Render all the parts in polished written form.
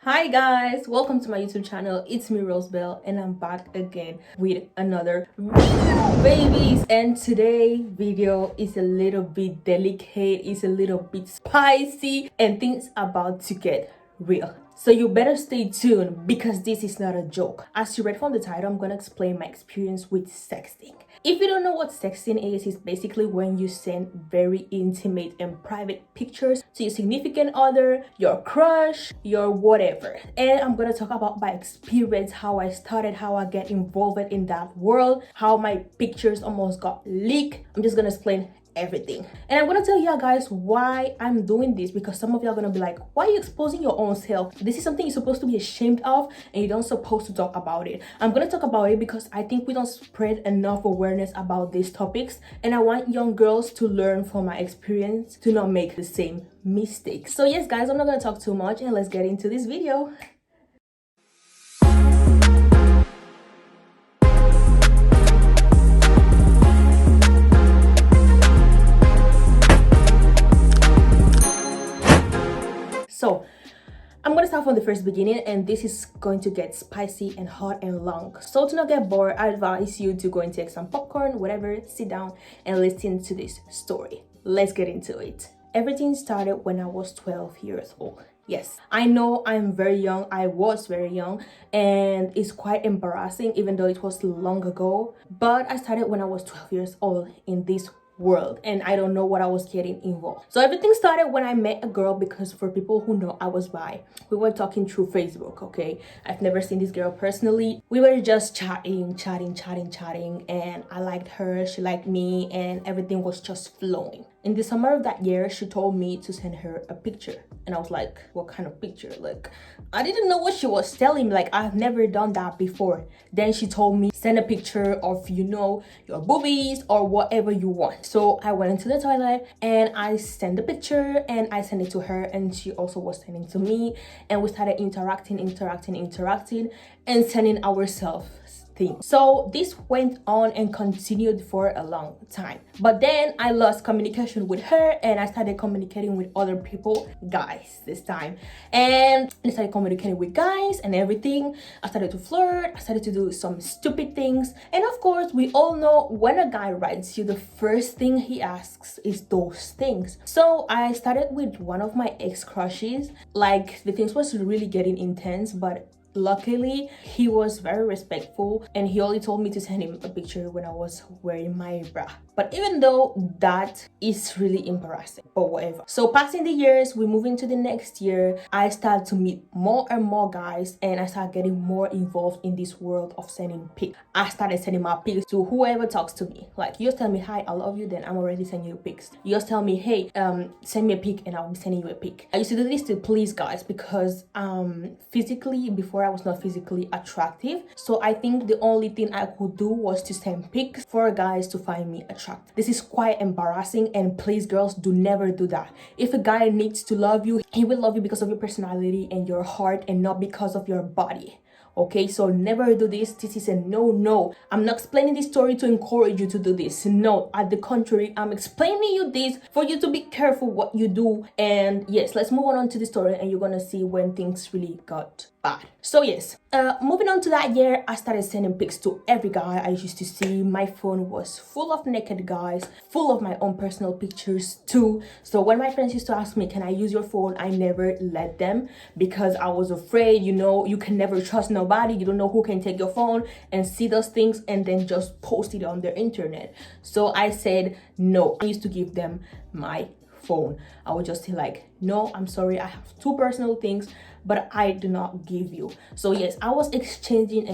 Hi guys, welcome to my YouTube channel. It's me Rosebelle and I'm back again with another video, babies. And today video is a little bit delicate, it's a little bit spicy, and things about to get real. So you better stay tuned because this is not a joke. As you read from the title, I'm gonna explain my experience with sexting. If you don't know what sexting is, it's basically when you send very intimate and private pictures to your significant other, your crush, your whatever. And I'm gonna talk about my experience, how I started, how I get involved in that world, how my pictures almost got leaked. I'm just gonna explain everything, and I'm gonna tell you guys why I'm doing this, because some of you are gonna be like, why are you exposing your own self? This is something you're supposed to be ashamed of and you don't supposed to talk about it. I'm gonna talk about it because I think we don't spread enough awareness about these topics, and I want young girls to learn from my experience to not make the same mistakes. So yes guys, I'm not gonna talk too much and let's get into this video. So I'm gonna start from the first beginning, and this is going to get spicy and hot and long. So to not get bored, I advise you to go and take some popcorn, whatever, sit down and listen to this story. Let's get into it. Everything started when I was 12 years old. Yes, I know I'm very young. I was very young, and it's quite embarrassing even though it was long ago. But I started when I was 12 years old in this world, and I don't know what I was getting involved. So everything started when I met a girl, because for people who know, I was bi. We were talking through Facebook, okay? I've never seen this girl personally. We were just chatting, and I liked her, she liked me, and everything was just flowing. In the summer of that year, she told me to send her a picture, and I was like, what kind of picture? Like, I didn't know what she was telling me. Like, I've never done that before. Then she told me, send a picture of, you know, your boobies or whatever you want. So I went into the toilet and I sent the picture and I sent it to her, and she also was sending to me, and we started interacting and sending ourselves things. So this went on and continued for a long time. But then I lost communication with her and I started communicating with other people, guys this time. And I started communicating with guys and everything. I started to flirt, I started to do some stupid things. And of course, we all know when a guy writes you, the first thing he asks is those things. So I started with one of my ex-crushes. Like, the things was really getting intense, but luckily he was very respectful and he only told me to send him a picture when I was wearing my bra. But even though that is really embarrassing, but whatever. So passing the years, we move into the next year, I started to meet more and more guys, and I started getting more involved in this world of sending pics. I started sending my pics to whoever talks to me. Like, you just tell me, hi, I love you, then I'm already sending you pics. You just tell me, hey, send me a pic, and I'll be sending you a pic. I used to do this to please guys because physically, before I was not physically attractive. So I think the only thing I could do was to send pics for guys to find me attractive. This is quite embarrassing, and please girls, do never do that. If a guy needs to love you, he will love you because of your personality and your heart and not because of your body. Okay, so never do this. This is a no. I'm not explaining this story to encourage you to do this. No, at the contrary, I'm explaining you this for you to be careful what you do. And yes, let's move on to the story, and you're gonna see when things really got bad. So yes, moving on to that year, I started sending pics to every guy I used to see. My phone was full of naked guys, full of my own personal pictures too. So when my friends used to ask me, can I use your phone, I never let them, because I was afraid, you know, you can never trust nobody. You don't know who can take your phone and see those things and then just post it on the internet. So I said no. I used to give them my phone. I would just say like, no, I'm sorry, I have two personal things, but I do not give you. So yes, I was exchanging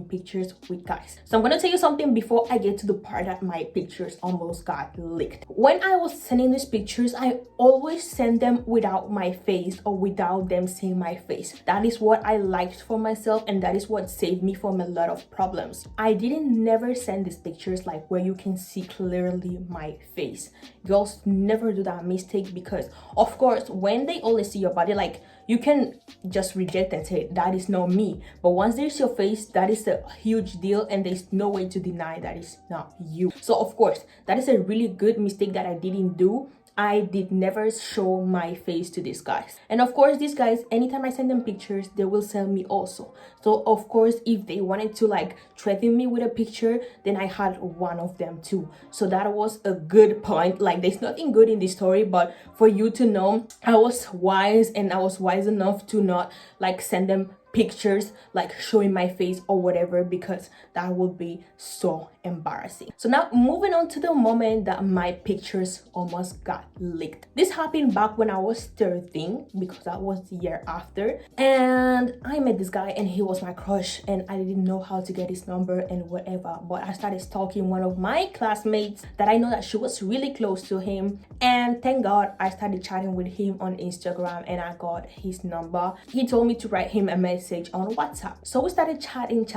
pictures with guys. So I'm gonna tell you something before I get to the part that my pictures almost got leaked. When I was sending these pictures, I always send them without my face or without them seeing my face. That is what I liked for myself, and that is what saved me from a lot of problems. I didn't never send these pictures like where you can see clearly my face. Girls, never do that mistake, because of course when they only see your body, like, you can just reject and say that is not me, but once there's your face, that is a huge deal, and there's no way to deny that is not you. So of course, that is a really good mistake that I didn't do. I did never show my face to these guys. And of course, these guys, anytime I send them pictures, they will sell me also. So of course, if they wanted to like threaten me with a picture, then I had one of them too. So that was a good point. Like, there's nothing good in this story, but for you to know, I was wise, and I was wise enough to not like send them pictures like showing my face or whatever, because that would be so embarrassing. So now moving on to the moment that my pictures almost got leaked. This happened back when I was 13, because that was the year after, and I met this guy and he was my crush, and I didn't know how to get his number and whatever, but I started stalking one of my classmates that I know that she was really close to him, and thank God I started chatting with him on Instagram and I got his number. He told me to write him a message on WhatsApp. So we started chatting,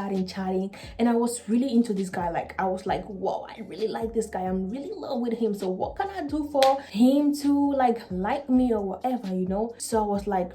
and I was really into this guy. Like, I was like, whoa, I really like this guy, I'm really in love with him, so what can I do for him to like me or whatever, you know? So I was like,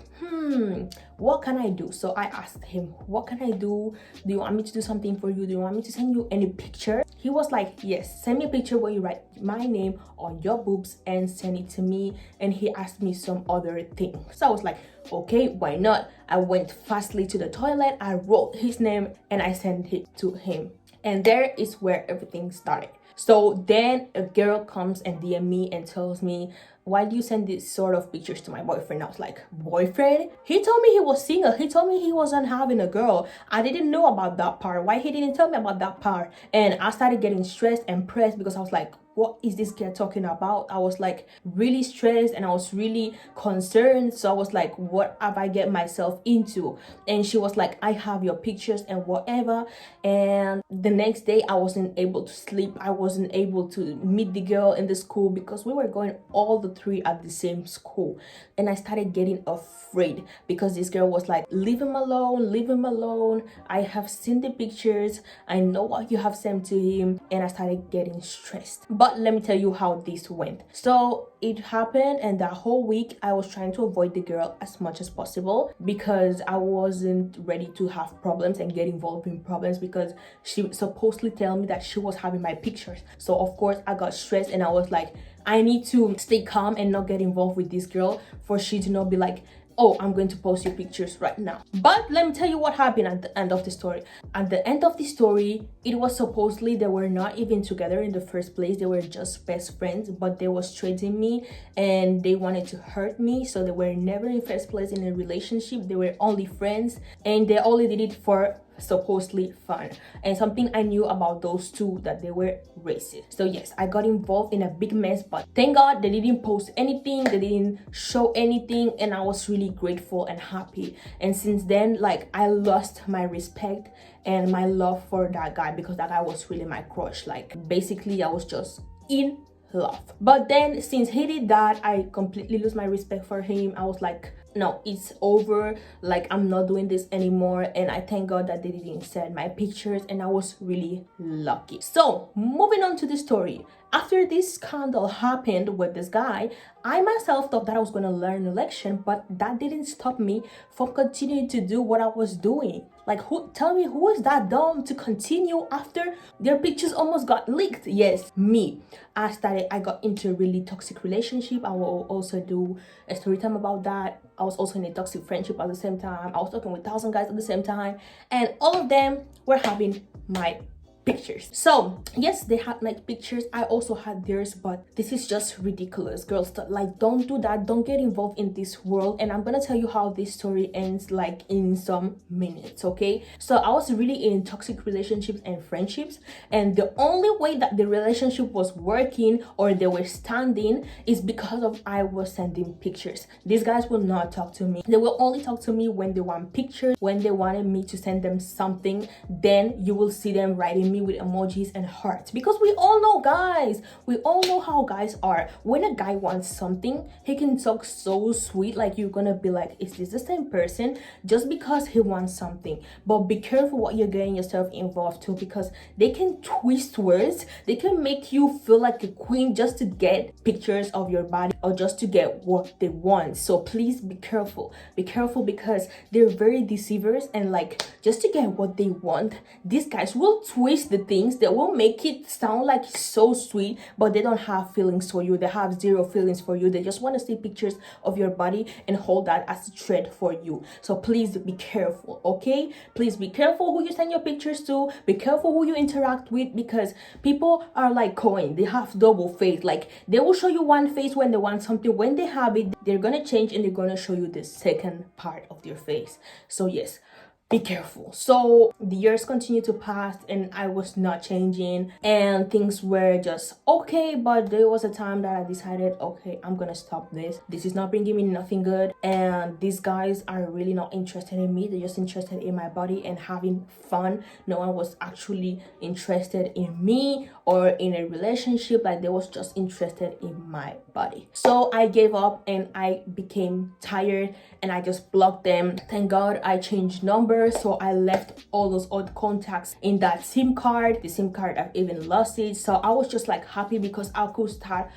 what can I do? So I asked him, what can I do? Do you want me to do something for you? Do you want me to send you any picture? He was like, yes, send me a picture where you write my name on your boobs and send it to me. And he asked me some other thing. So I was like, okay, why not? I went fastly to the toilet, I wrote his name and I sent it to him. And there is where everything started. So then a girl comes and DM me and tells me, why do you send this sort of pictures to my boyfriend? I was like, boyfriend? He told me he was single. He told me he wasn't having a girl. I didn't know about that part. Why he didn't tell me about that part? And I started getting stressed and pressed because I was like, what is this girl talking about? I was like really stressed and I was really concerned. So I was like, what have I get myself into? And she was like, I have your pictures and whatever. And the next day I wasn't able to sleep. I wasn't able to meet the girl in the school because we were going all the three at the same school. And I started getting afraid because this girl was like, leave him alone, leave him alone. I have seen the pictures. I know what you have sent to him. And I started getting stressed. But let me tell you how this went. So it happened, and that whole week I was trying to avoid the girl as much as possible because I wasn't ready to have problems and get involved in problems because she supposedly tell me that she was having my pictures. So of course I got stressed and I was like, I need to stay calm and not get involved with this girl for she to not be like, oh, I'm going to post your pictures right now. But let me tell you what happened at the end of the story. At the end of the story, it was supposedly they were not even together in the first place. They were just best friends, but they was trading me and they wanted to hurt me. So they were never in first place in a relationship. They were only friends and they only did it for supposedly fun. And something I knew about those two, that they were racist. So yes, I got involved in a big mess, but thank God they didn't post anything, they didn't show anything, and I was really grateful and happy. And since then, like, I lost my respect and my love for that guy because that guy was really my crush. Like, basically I was just in love. But then since he did that, I completely lose my respect for him. I was like, no, it's over. Like, I'm not doing this anymore. And I thank God that they didn't send my pictures, and I was really lucky. So moving on to the story. After this scandal happened with this guy, I myself thought that I was going to learn a lesson, but that didn't stop me from continuing to do what I was doing. Like, tell me, who is that dumb to continue after their pictures almost got leaked? Yes, me. I got into a really toxic relationship. I will also do a story time about that. I was also in a toxic friendship at the same time. I was talking with 1,000 guys at the same time, and all of them were having my pictures. So yes, they had like pictures. I also had theirs, but this is just ridiculous. Girls, like, don't do that. Don't get involved in this world. And I'm gonna tell you how this story ends, like, in some minutes. Okay, so I was really in toxic relationships and friendships, and the only way that the relationship was working or they were standing is because of I was sending pictures. These guys will not talk to me. They will only talk to me when they want pictures, when they wanted me to send them something. Then you will see them writing me with emojis and hearts, because we all know, guys, we all know how guys are. When a guy wants something, he can talk so sweet, like you're gonna be like, is this the same person? Just because he wants something. But be careful what you're getting yourself involved to, because they can twist words. They can make you feel like a queen just to get pictures of your body or just to get what they want. So please be careful. Be careful, because they're very deceivers, and like, just to get what they want, these guys will twist list the things that will make it sound like it's so sweet, but they don't have feelings for you. They have zero feelings for you. They just want to see pictures of your body and hold that as a thread for you. So please be careful, okay? Please be careful who you send your pictures to. Be careful who you interact with, because people are like coin. They have double face. Like, they will show you one face when they want something. When they have it, they're gonna change and they're gonna show you the second part of their face. So yes, be careful. So the years continue to pass and I was not changing and things were just okay, but there was a time that I decided, okay, I'm gonna stop this. This is not bringing me nothing good, and these guys are really not interested in me. They're just interested in my body and having fun. No one was actually interested in me or in a relationship. Like, they was just interested in my body. So I gave up and I became tired and I just blocked them. Thank God I changed numbers. So I left all those old contacts in that SIM card. The SIM card, I've even lost it. So I was just like happy because I could start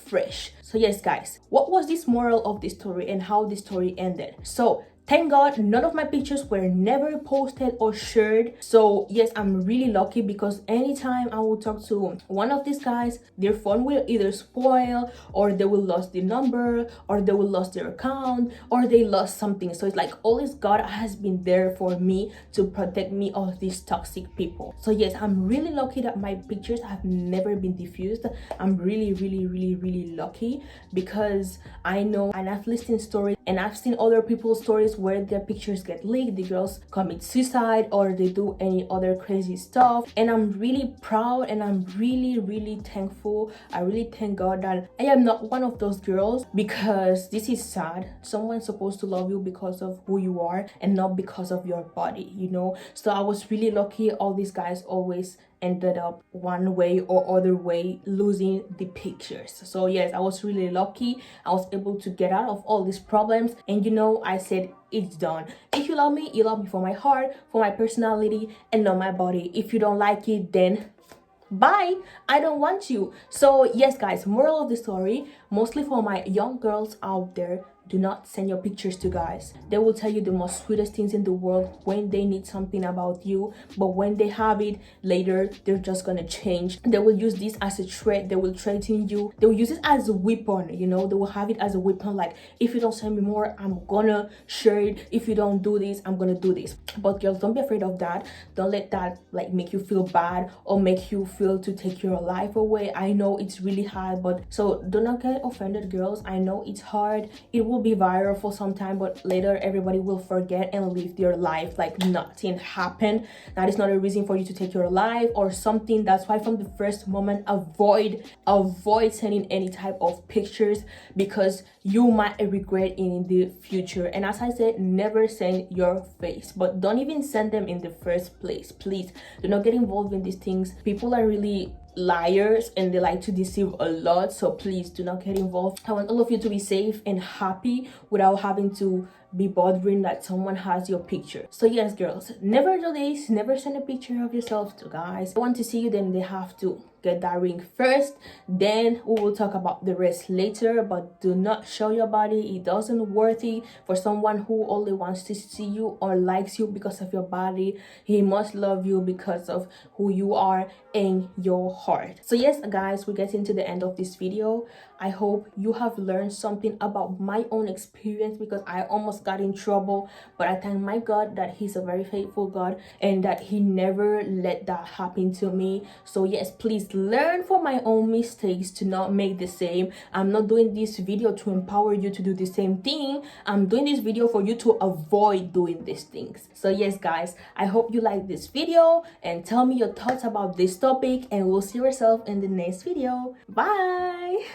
fresh. So yes, guys, what was this moral of this story and how this story ended? So thank God none of my pictures were never posted or shared. So yes, I'm really lucky, because anytime I will talk to one of these guys, their phone will either spoil, or they will lose the number, or they will lose their account, or they lost something. So it's like always God has been there for me to protect me of these toxic people. So yes, I'm really lucky that my pictures have never been diffused. I'm really lucky, because I know, and I've listened stories and I've seen other people's stories where their pictures get leaked, the girls commit suicide or they do any other crazy stuff. And I'm really proud and I'm really thankful. I really thank God that I am not one of those girls, because this is sad. Someone's supposed to love you because of who you are and not because of your body, you know. So I was really lucky. All these guys always ended up one way or other way losing the pictures. So yes, I was really lucky. I was able to get out of all these problems, and you know, I said it's done. If you love me, you love me for my heart, for my personality, and not my body. If you don't like it, then bye, I don't want you. So yes, guys, moral of the story, mostly for my young girls out there, do not send your pictures to guys. They will tell you the most sweetest things in the world when they need something about you, but when they have it later, they're just gonna change. They will use this as a threat. They will threaten you. They will use it as a weapon, you know. They will have it as a weapon, like, if you don't send me more, I'm gonna share it. If you don't do this, I'm gonna do this. But girls, don't be afraid of that. Don't let that like make you feel bad or make you feel to take your life away. I know it's really hard, but so do not get offended, girls. I know it's hard. It will be viral for some time, but later everybody will forget and live their life like nothing happened. That is not a reason for you to take your life or something. That's why from the first moment, avoid sending any type of pictures, because you might regret it in the future. And as I said, never send your face, but don't even send them in the first place. Please do not get involved in these things. People are really liars and they like to deceive a lot, so please do not get involved. I want all of you to be safe and happy without having to be bothering that someone has your picture. So yes, girls, never do this. Never send a picture of yourself to guys. They want to see you, then they have to get that ring first, then we will talk about the rest later. But do not show your body. It doesn't worth it for someone who only wants to see you or likes you because of your body. He must love you because of who you are in your heart. So yes, guys, we're getting to the end of this video. I hope you have learned something about my own experience, because I almost got in trouble, but I thank my God that he's a very faithful God and that he never let that happen to me. So yes, please learn from my own mistakes to not make the same. I'm not doing this video to empower you to do the same thing. I'm doing this video for you to avoid doing these things. So yes, guys, I hope you like this video and tell me your thoughts about this topic, and we'll see yourself in the next video. Bye.